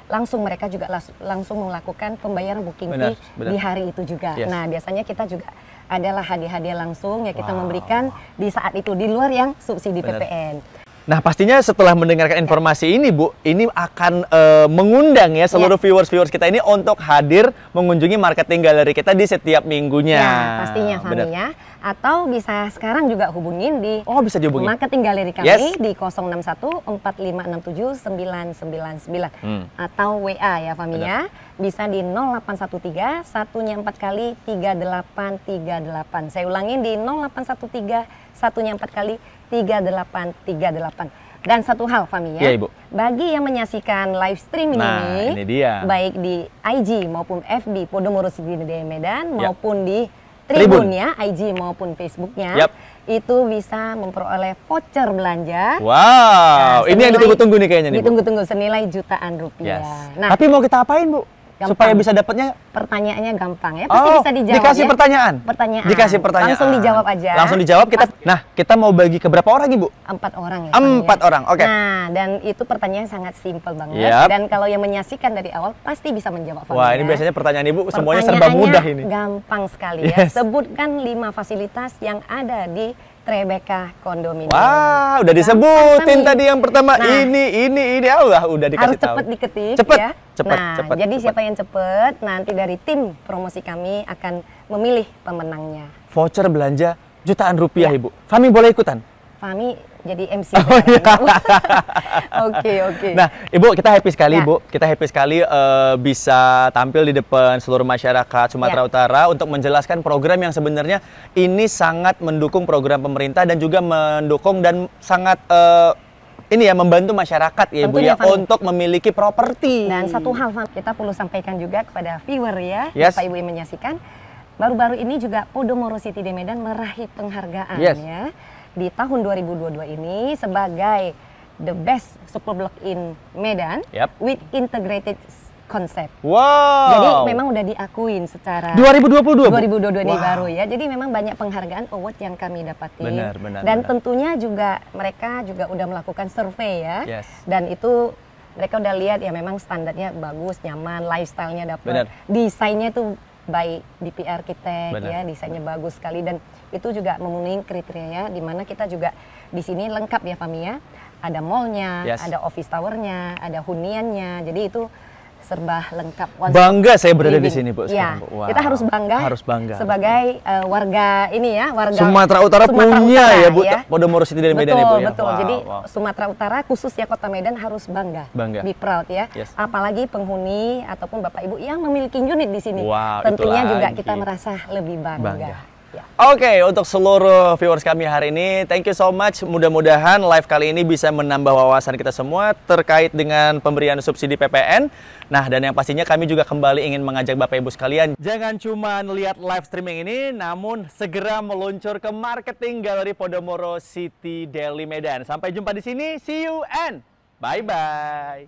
Speaker 2: langsung mereka juga langsung melakukan pembayaran booking fee di hari itu juga. Nah, biasanya kita juga adalah hadiah-hadiah langsung ya kita memberikan di saat itu di luar yang subsidi PPN. Nah, pastinya setelah mendengarkan informasi ini, Bu, ini akan mengundang ya seluruh viewers kita ini untuk hadir mengunjungi marketing galeri kita di setiap minggunya. Ya, pastinya Fahmi ya. Atau bisa sekarang juga hubungin di bisa dihubungin marketing galeri kami di 061 4567 999 atau WA ya Fahmi ya. Bisa di 0813 1-nya 4 kali 3838. Saya ulangin di 0813 1-nya 4 kali 3838. Dan satu hal Fahmi ya, Ibu. Bagi yang menyaksikan live stream ini dia. Baik di IG maupun FB Podomoro City Daily Medan maupun di Tribun ya, IG maupun Facebooknya, itu bisa memperoleh voucher belanja. Wow, ini yang ditunggu-tunggu nih kayaknya nih, Bu. Ditunggu-tunggu senilai jutaan rupiah. Nah, tapi mau kita apain, Bu? Gampang. Supaya bisa dapatnya? Pertanyaannya gampang ya, pasti bisa dijawab. Dikasih pertanyaan? Dikasih pertanyaan. Langsung dijawab aja. Langsung dijawab. Nah, kita mau bagi ke berapa orang, Ibu? 4 orang ya. 4 orang, oke. Nah, dan itu pertanyaan sangat simpel banget. Dan kalau yang menyaksikan dari awal pasti bisa menjawab. Wah, ini biasanya pertanyaan Ibu semuanya serba mudah ini. Gampang sekali ya. Sebutkan 5 fasilitas yang ada di Tribeca Kondominium. Wah, udah disebutin tadi yang pertama. Ini udah dikasih tahu. Harus cepat diketik ya. Cepat. Jadi siapa yang cepat, nanti dari tim promosi kami akan memilih pemenangnya. Voucher belanja jutaan rupiah, Ibu. Fahmi boleh ikutan? Fahmi jadi MC. Oke. Nah, Ibu, kita happy sekali, Bu. Kita happy sekali bisa tampil di depan seluruh masyarakat Sumatera Utara untuk menjelaskan program yang sebenarnya ini sangat mendukung program pemerintah dan juga mendukung dan sangat membantu masyarakat ya, Ibu ya, untuk memiliki properti. Dan satu hal kita perlu sampaikan juga kepada viewer ya, Bapak Ibu yang menyaksikan, baru-baru ini juga Podomoro City Daily Medan meraih penghargaan ya di tahun 2022 ini sebagai the best super block in Medan with integrated concept. Wow. Jadi memang udah diakuin secara 2022 ini baru ya. Jadi memang banyak penghargaan award yang kami dapatin. Dan tentunya juga mereka juga udah melakukan survei ya. Dan itu mereka udah lihat ya memang standarnya bagus, nyaman, lifestyle-nya dapat. Desainnya tuh baik DP arsitek ya, desainnya bagus sekali dan itu juga memenuhi kriteria di mana kita juga di sini lengkap ya Fahmi ya. Ada mallnya, ada office towernya, ada huniannya. Jadi itu serba lengkap. Bangga saya berada di sini, Bu. Ya, kita harus bangga sebagai warga ini ya, warga Sumatera Utara punya ya, Bu, Podomoro City Daily Medan ya, Bu ya. Betul. Jadi Sumatera Utara khususnya Kota Medan harus bangga. Be proud ya. Apalagi penghuni ataupun Bapak Ibu yang memiliki unit di sini. Tentunya juga kita merasa lebih bangga. Oke, untuk seluruh viewers kami hari ini, thank you so much. Mudah-mudahan live kali ini bisa menambah wawasan kita semua terkait dengan pemberian subsidi PPN. Nah, dan yang pastinya kami juga kembali ingin mengajak Bapak Ibu sekalian, jangan cuma lihat live streaming ini, namun segera meluncur ke marketing galeri Podomoro City Daily Medan. Sampai jumpa di sini, see you and bye-bye.